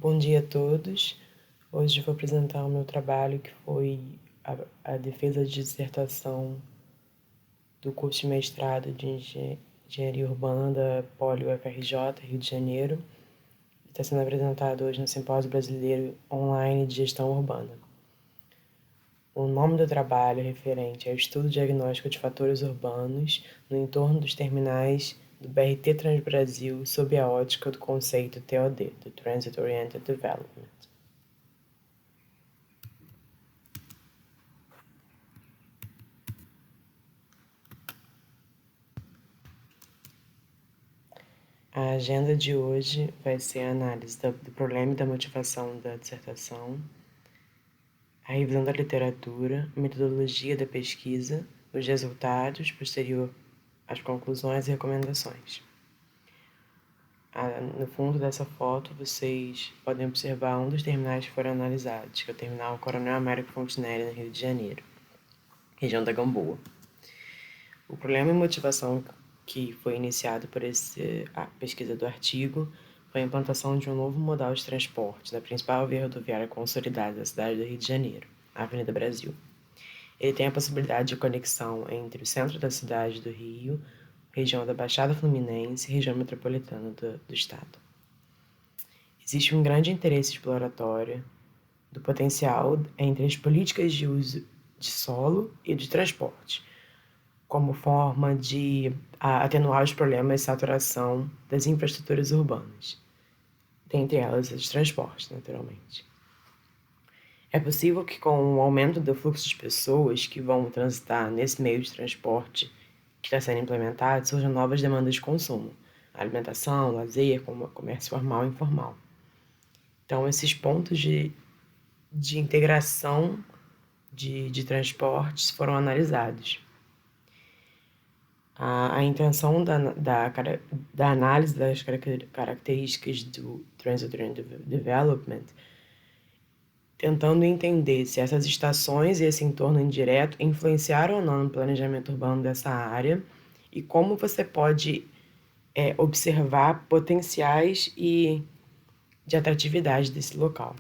Bom dia a todos. Hoje vou apresentar o meu trabalho, que foi a defesa de dissertação do curso de mestrado de Engenharia Urbana da Poli UFRJ, Rio de Janeiro. Está sendo apresentado hoje no Simpósio Brasileiro Online de Gestão Urbana. O nome do trabalho é referente ao estudo diagnóstico de fatores urbanos no entorno dos terminais do BRT Transbrasil sob a ótica do conceito TOD, do Transit Oriented Development. A agenda de hoje vai ser a análise do problema e da motivação da dissertação, a revisão da literatura, a metodologia da pesquisa, os resultados, posterior às conclusões e recomendações. No fundo dessa foto, vocês podem observar um dos terminais que foram analisados, que é o terminal Coronel Américo Fontenelle, no Rio de Janeiro, região da Gamboa. O problema e motivação que foi iniciado por a pesquisa do artigo foi a implantação de um novo modal de transporte da principal via rodoviária consolidada da cidade do Rio de Janeiro, a Avenida Brasil. Ele tem a possibilidade de conexão entre o centro da cidade do Rio, região da Baixada Fluminense e região metropolitana do estado. Existe um grande interesse exploratório do potencial entre as políticas de uso de solo e de transporte, como forma de atenuar os problemas de saturação das infraestruturas urbanas, dentre elas as de transporte, naturalmente. É possível que, com o aumento do fluxo de pessoas que vão transitar nesse meio de transporte que está sendo implementado, surjam novas demandas de consumo, alimentação, lazer, comércio formal e informal. Então, esses pontos de integração de transportes foram analisados. A intenção da análise das características do Transit Oriented Development, tentando entender se essas estações e esse entorno indireto influenciaram ou não no planejamento urbano dessa área e como você pode observar potenciais de atratividade desse local.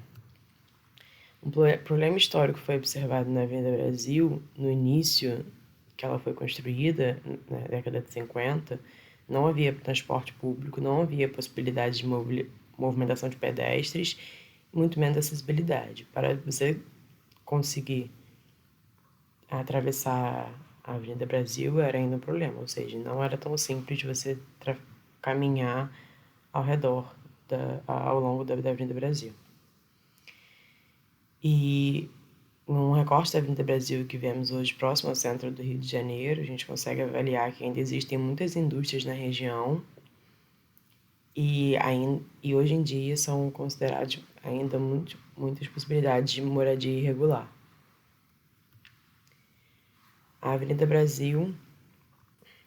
Um problema histórico foi observado na Avenida Brasil no início que ela foi construída, na década de 50, não havia transporte público, não havia possibilidade de movimentação de pedestres, muito menos acessibilidade. Para você conseguir atravessar a Avenida Brasil era ainda um problema, ou seja, não era tão simples de você caminhar ao redor, ao longo da Avenida Brasil. E num recorte da Avenida Brasil que vemos hoje próximo ao centro do Rio de Janeiro, a gente consegue avaliar que ainda existem muitas indústrias na região e hoje em dia são consideradas ainda muitas possibilidades de moradia irregular. A Avenida Brasil,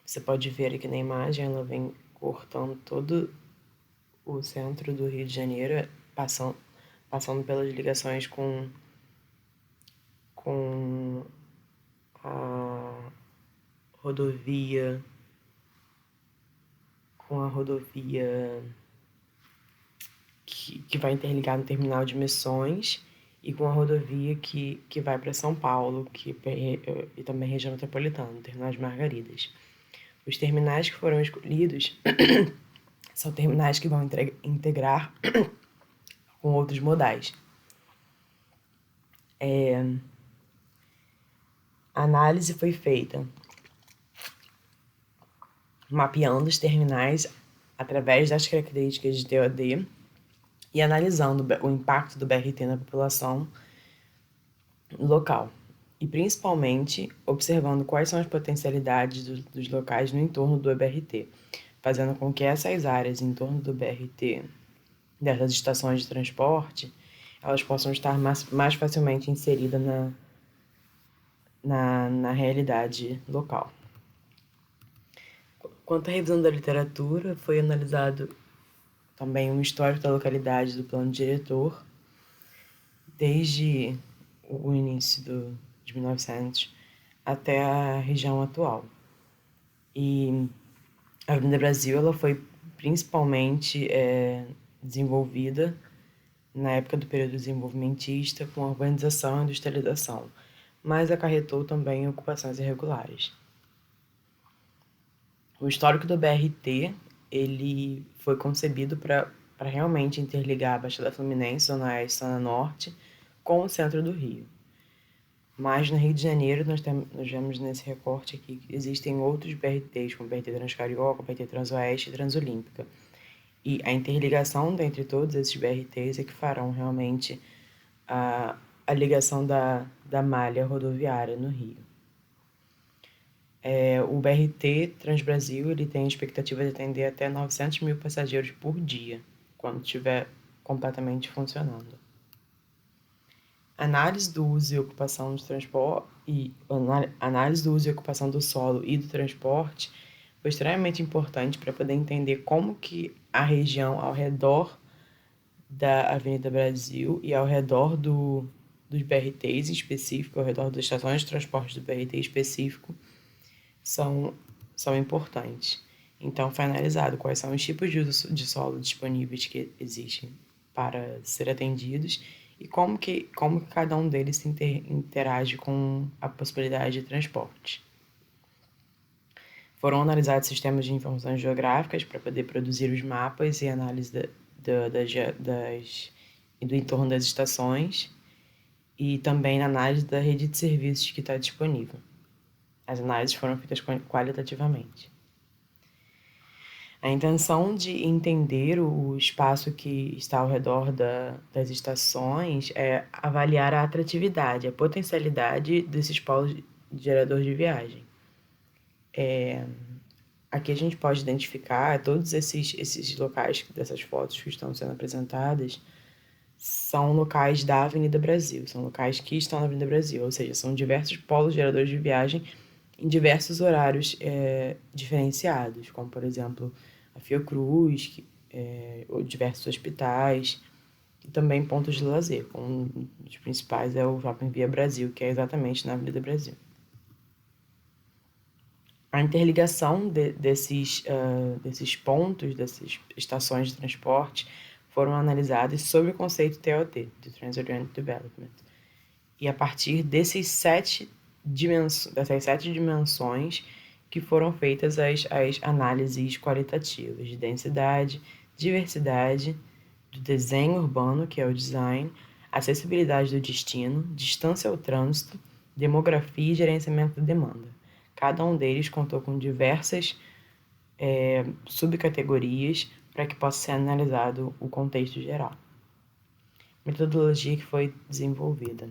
você pode ver aqui na imagem, ela vem cortando todo o centro do Rio de Janeiro, passando pelas ligações com a rodovia que vai interligar no terminal de Missões e com a rodovia que vai para São Paulo, e também região metropolitana, no terminal de Margaridas. Os terminais que foram escolhidos são terminais que vão integrar com outros modais. A análise foi feita mapeando os terminais através das características de TOD e analisando o impacto do BRT na população local. E principalmente observando quais são as potencialidades dos locais no entorno do BRT, fazendo com que essas áreas em torno do BRT, dessas estações de transporte, elas possam estar mais facilmente inseridas na realidade local. Quanto à revisão da literatura, foi analisado também um histórico da localidade do plano diretor, desde o início de 1900 até a região atual. E a Avenida Brasil ela foi principalmente desenvolvida na época do período desenvolvimentista, com a urbanização e industrialização, mas acarretou também ocupações irregulares. O histórico do BRT, ele foi concebido para realmente interligar a Baixada Fluminense, Zona Oeste e Zona Norte, com o centro do Rio. Mas no Rio de Janeiro, nós vemos nesse recorte aqui que existem outros BRTs, como o BRT Transcarioca, o BRT Transoeste e Transolímpica. E a interligação entre todos esses BRTs é que farão realmente a ligação da malha rodoviária no Rio. O BRT Transbrasil ele tem a expectativa de atender até 900 mil passageiros por dia, quando estiver completamente funcionando. Análise do uso e ocupação do transporte análise do uso e ocupação do solo e do transporte foi extremamente importante para poder entender como que a região ao redor da Avenida Brasil e ao redor dos BRTs em específico, ao redor das estações de transporte do BRT específico, são importantes. Então, foi analisado quais são os tipos de uso de solo disponíveis que existem para ser atendidos e como que cada um deles se interage com a possibilidade de transporte. Foram analisados sistemas de informações geográficas para poder produzir os mapas e análise do entorno das estações e também na análise da rede de serviços que está disponível. As análises foram feitas qualitativamente. A intenção de entender o espaço que está ao redor das estações é avaliar a atratividade, a potencialidade desses polos geradores de viagem. Aqui a gente pode identificar todos esses locais dessas fotos que estão sendo apresentadas são locais da Avenida Brasil, são locais que estão na Avenida Brasil, ou seja, são diversos polos geradores de viagem em diversos horários diferenciados, como, por exemplo, a Fiocruz, ou diversos hospitais, e também pontos de lazer. Um dos principais é o Shopping Via Brasil, que é exatamente na Avenida Brasil. A interligação desses pontos, dessas estações de transporte, foram analisadas sob o conceito TOD, de Trans-Oriented Development. E a partir dessas 7 dimensões que foram feitas as análises qualitativas de densidade, diversidade, do desenho urbano, que é o design, acessibilidade do destino, distância ao trânsito, demografia e gerenciamento da demanda. Cada um deles contou com diversas subcategorias para que possa ser analisado o contexto geral. Metodologia que foi desenvolvida.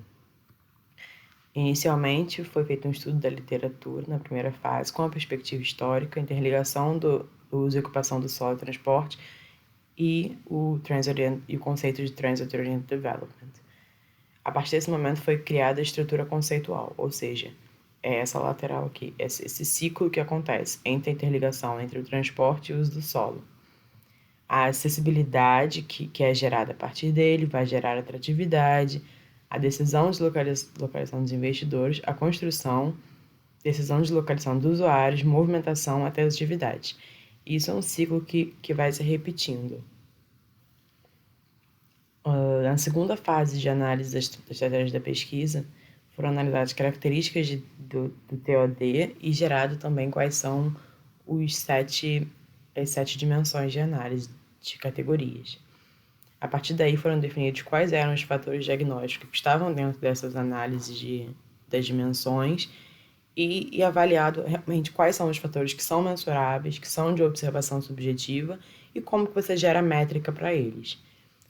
Inicialmente, foi feito um estudo da literatura na primeira fase, com a perspectiva histórica, interligação do uso e ocupação do solo e transporte e o conceito de Transit-Oriented Development. A partir desse momento foi criada a estrutura conceitual, ou seja, é essa lateral aqui, esse ciclo que acontece entre a interligação entre o transporte e o uso do solo. A acessibilidade que é gerada a partir dele vai gerar atratividade, a decisão de localização dos investidores, a construção, decisão de localização dos usuários, movimentação até as atividades. Isso é um ciclo que vai se repetindo. Na segunda fase de análise das estratégias da pesquisa, foram analisadas características do TOD e gerado também quais são as 7 dimensões de análise de categorias. A partir daí foram definidos quais eram os fatores diagnósticos que estavam dentro dessas análises das dimensões e avaliado realmente quais são os fatores que são mensuráveis, que são de observação subjetiva e como que você gera métrica para eles.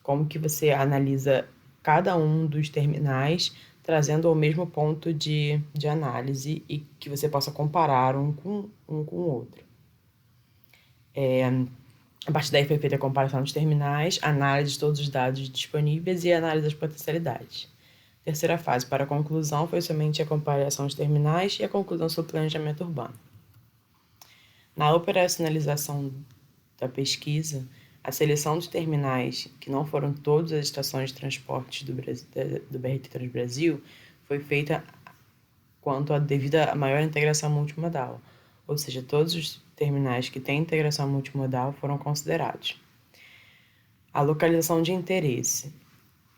Como que você analisa cada um dos terminais trazendo ao mesmo ponto de análise e que você possa comparar um com o outro. A partir daí foi feita a comparação dos terminais, análise de todos os dados disponíveis e análise das potencialidades. A terceira fase, para a conclusão, foi somente a comparação dos terminais e a conclusão sobre o planejamento urbano. Na operacionalização da pesquisa, a seleção dos terminais, que não foram todas as estações de transporte do BRT Transbrasil, foi feita devido à maior integração multimodal, ou seja, todos os terminais que têm integração multimodal foram considerados. A localização de interesse.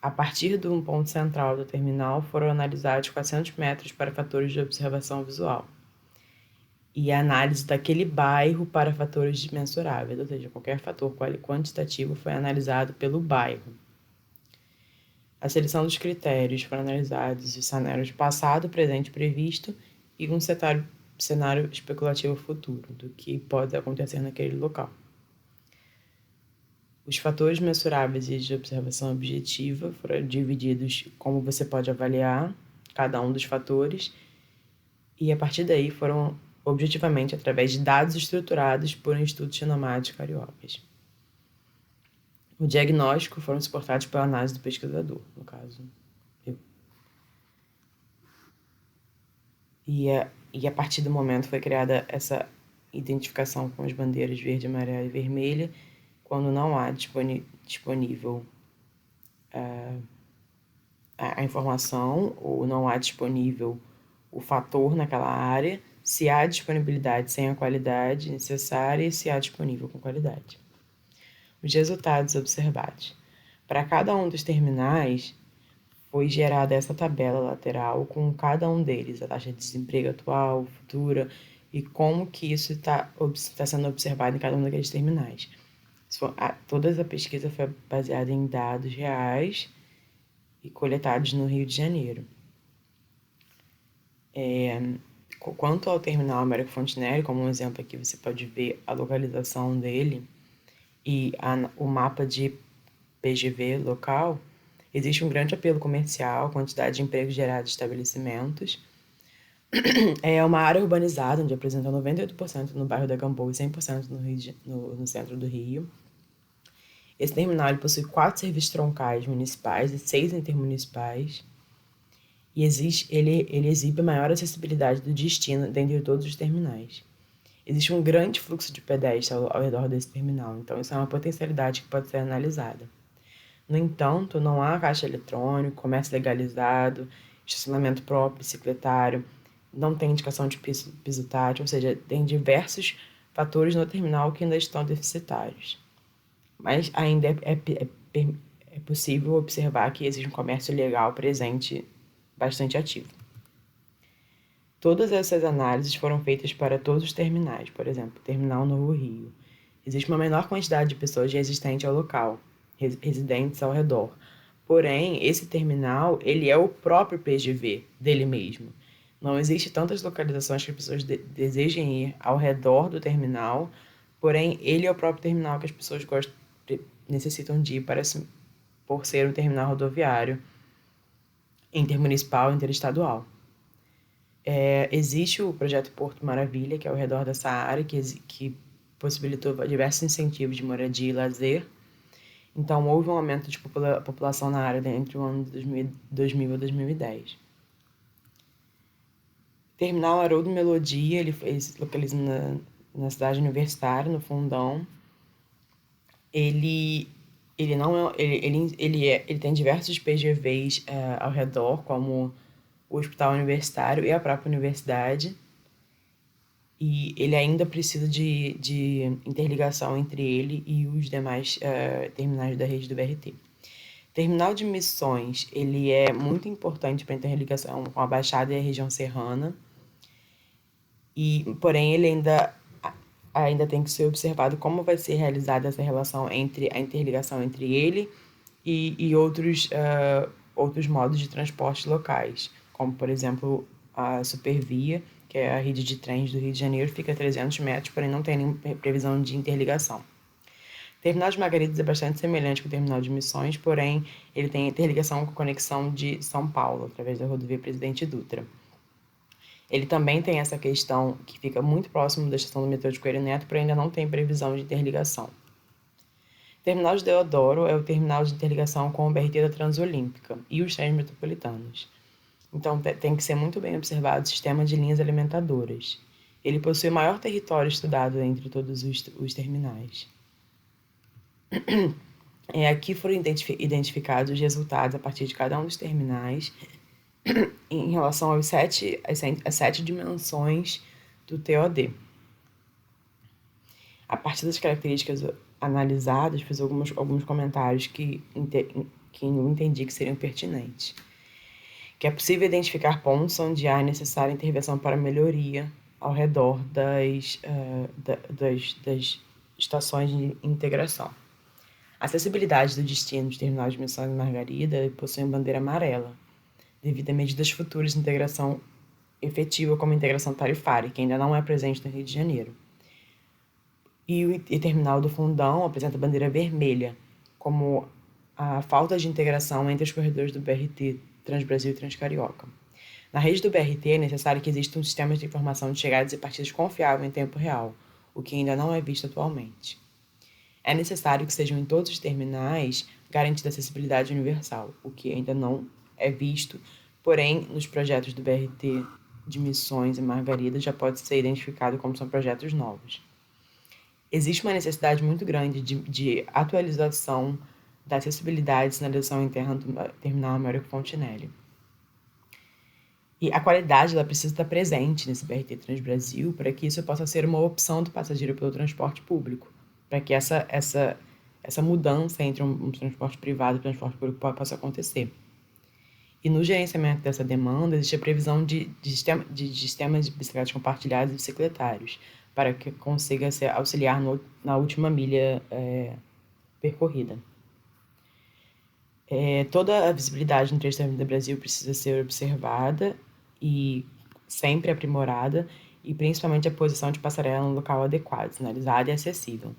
A partir de um ponto central do terminal, foram analisados 400 metros para fatores de observação visual e a análise daquele bairro para fatores mensuráveis, ou seja, qualquer fator quantitativo foi analisado pelo bairro. A seleção dos critérios foram analisados os cenários passado, presente e previsto e um cenário especulativo futuro, do que pode acontecer naquele local. Os fatores mensuráveis e de observação objetiva foram divididos como você pode avaliar cada um dos fatores e a partir daí foram objetivamente através de dados estruturados por um Instituto Xenomático Cariocas. O diagnóstico foram suportados pela análise do pesquisador, no caso, eu. E a partir do momento foi criada essa identificação com as bandeiras verde, amarela e vermelha, quando não há disponível a informação ou não há disponível o fator naquela área, se há disponibilidade sem a qualidade necessária e se há disponível com qualidade. Os resultados observados. Para cada um dos terminais, foi gerada essa tabela lateral com cada um deles, a taxa de desemprego atual, futura, e como que isso está sendo observado em cada um daqueles terminais. Toda essa pesquisa foi baseada em dados reais e coletados no Rio de Janeiro. Quanto ao terminal Américo Fontenelle, como um exemplo aqui, você pode ver a localização dele e o mapa de PGV local. Existe um grande apelo comercial, quantidade de empregos gerados em estabelecimentos. É uma área urbanizada, onde apresenta 98% no bairro da Gamboa e 100% no centro do Rio. Esse terminal ele possui 4 serviços troncais municipais e 6 intermunicipais. E ele exibe maior acessibilidade do destino dentre todos os terminais. Existe um grande fluxo de pedestres ao redor desse terminal, então isso é uma potencialidade que pode ser analisada. No entanto, não há caixa eletrônico, comércio legalizado, estacionamento próprio, bicicletário, não tem indicação de piso tátil, ou seja, tem diversos fatores no terminal que ainda estão deficitários. Mas ainda é possível observar que existe um comércio legal presente bastante ativo. Todas essas análises foram feitas para todos os terminais, por exemplo, Terminal Novo Rio. Existe uma menor quantidade de pessoas resistentes ao local, residentes ao redor. Porém, esse terminal, ele é o próprio PGV dele mesmo. Não existe tantas localizações que as pessoas desejem ir ao redor do terminal, porém, ele é o próprio terminal que as pessoas necessitam de ir por ser um terminal rodoviário intermunicipal e interestadual. Existe o projeto Porto Maravilha, que é ao redor dessa área, que possibilitou diversos incentivos de moradia e lazer. Então, houve um aumento de população na área entre o ano de 2000 e 2010. Terminal Haroldo Melodia, ele se localiza na cidade universitária, no Fundão. Ele tem diversos PGVs ao redor, como o Hospital Universitário e a própria universidade. E ele ainda precisa de interligação entre ele e os demais terminais da rede do BRT. Terminal de Missões, ele é muito importante para a interligação com a Baixada e a região serrana. Porém, ele ainda tem que ser observado como vai ser realizada essa relação a interligação entre ele e outros modos de transporte locais, como, por exemplo, a Supervia, que é a rede de trens do Rio de Janeiro, fica a 300 metros, porém não tem nenhuma previsão de interligação. O Terminal de Margaridas é bastante semelhante com o Terminal de Missões, porém ele tem interligação com a conexão de São Paulo, através da rodovia Presidente Dutra. Ele também tem essa questão que fica muito próximo da estação do metrô de Coelho Neto, porém ainda não tem previsão de interligação. O Terminal de Deodoro é o terminal de interligação com o BRT da Transolímpica e os trens metropolitanos. Então, tem que ser muito bem observado o sistema de linhas alimentadoras. Ele possui o maior território estudado entre todos os terminais. Aqui foram identificados os resultados a partir de cada um dos terminais em relação às 7 dimensões do TOD. A partir das características analisadas, fiz alguns comentários que eu entendi que seriam pertinentes. Que é possível identificar pontos onde há necessária intervenção para melhoria ao redor das estações de integração. A acessibilidade do destino dos terminais de Missão de Margarida possui bandeira amarela, devido a medidas futuras de integração efetiva como integração tarifária, que ainda não é presente no Rio de Janeiro. E o terminal do Fundão apresenta bandeira vermelha, como a falta de integração entre os corredores do BRT Transbrasil e Transcarioca. Na rede do BRT é necessário que exista um sistema de informação de chegadas e partidas confiável em tempo real, o que ainda não é visto atualmente. É necessário que sejam em todos os terminais garantida acessibilidade universal, o que ainda não é visto, porém, nos projetos do BRT de Missões e Margarida já pode ser identificado como são projetos novos. Existe uma necessidade muito grande de atualização da acessibilidade e sinalização interna do terminal Américo Fontenelle. E a qualidade ela precisa estar presente nesse BRT Transbrasil para que isso possa ser uma opção do passageiro pelo transporte público, para que essa mudança entre um transporte privado e um transporte público possa acontecer. E no gerenciamento dessa demanda, existe a previsão de sistemas de bicicletas compartilhadas e bicicletários, para que consiga auxiliar na última milha percorrida. Toda a visibilidade no trecho do Brasil precisa ser observada e sempre aprimorada, e principalmente a posição de passarela no local adequado, sinalizada e acessível.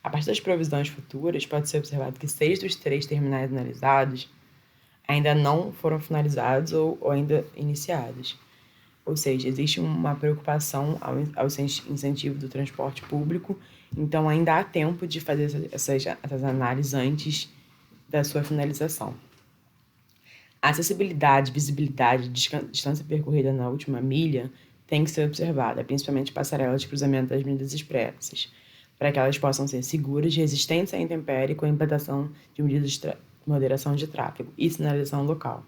A partir das provisões futuras, pode ser observado que 6 dos 3 terminais analisados ainda não foram finalizados ou ainda iniciados. Ou seja, existe uma preocupação ao incentivo do transporte público, então ainda há tempo de fazer essas análises antes da sua finalização. A acessibilidade, visibilidade, distância percorrida na última milha tem que ser observada, principalmente passarelas de cruzamento das medidas expressas, para que elas possam ser seguras, resistentes à intempérie, com a implantação de medidas de moderação de tráfego e sinalização local.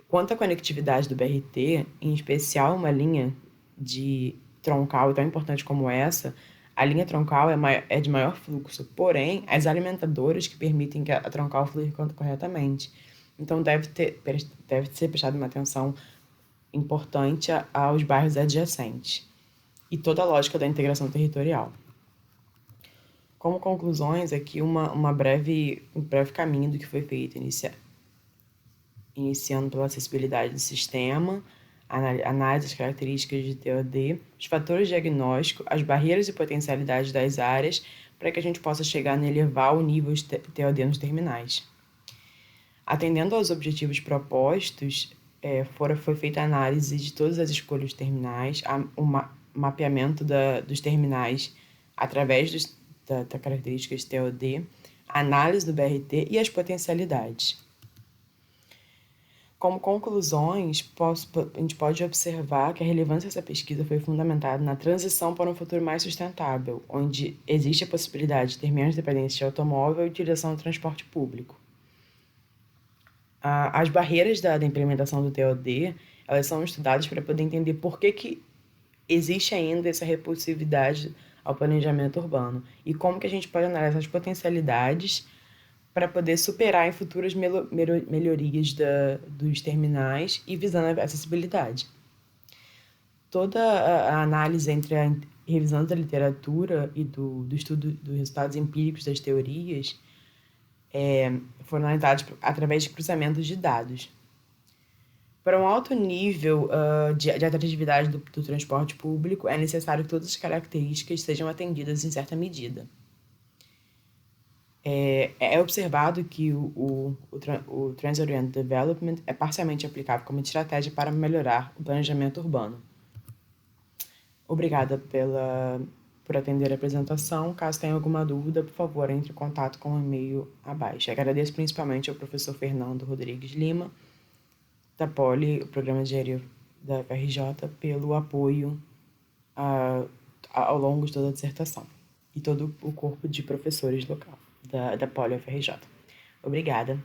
Quanto à conectividade do BRT, em especial uma linha de troncal tão importante como essa, a linha troncal é de maior fluxo, porém, as alimentadoras que permitem que a troncal flua corretamente. Então, deve ser prestada uma atenção importante aos bairros adjacentes e toda a lógica da integração territorial. Como conclusões, aqui um breve caminho do que foi feito, iniciando pela acessibilidade do sistema, análise das características de TOD, os fatores de diagnóstico, as barreiras e potencialidades das áreas, para que a gente possa chegar a elevar o nível de TOD nos terminais. Atendendo aos objetivos propostos, foi feita a análise de todas as escolhas de terminais, o mapeamento dos terminais através das características TOD, a análise do BRT e as potencialidades. Como conclusões, a gente pode observar que a relevância dessa pesquisa foi fundamentada na transição para um futuro mais sustentável, onde existe a possibilidade de ter menos dependência de automóvel e utilização do transporte público. As barreiras da implementação do TOD, elas são estudadas para poder entender por que existe ainda essa repulsividade ao planejamento urbano e como que a gente pode analisar as potencialidades para poder superar em futuras melhorias dos terminais e visando a acessibilidade. Toda a análise entre a revisão da literatura e do estudo dos resultados empíricos das teorias foram analisados através de cruzamentos de dados. Para um alto nível de atratividade do transporte público, é necessário que todas as características sejam atendidas em certa medida. É observado que o Transit-Oriented Development é parcialmente aplicável como estratégia para melhorar o planejamento urbano. Obrigada por atender a apresentação. Caso tenha alguma dúvida, por favor, entre em contato com o e-mail abaixo. Agradeço principalmente ao professor Fernando Rodrigues Lima, da Poli, o Programa de Engenharia da UFRJ, pelo apoio ao longo de toda a dissertação e todo o corpo de professores local da Poli UFRJ. Obrigada.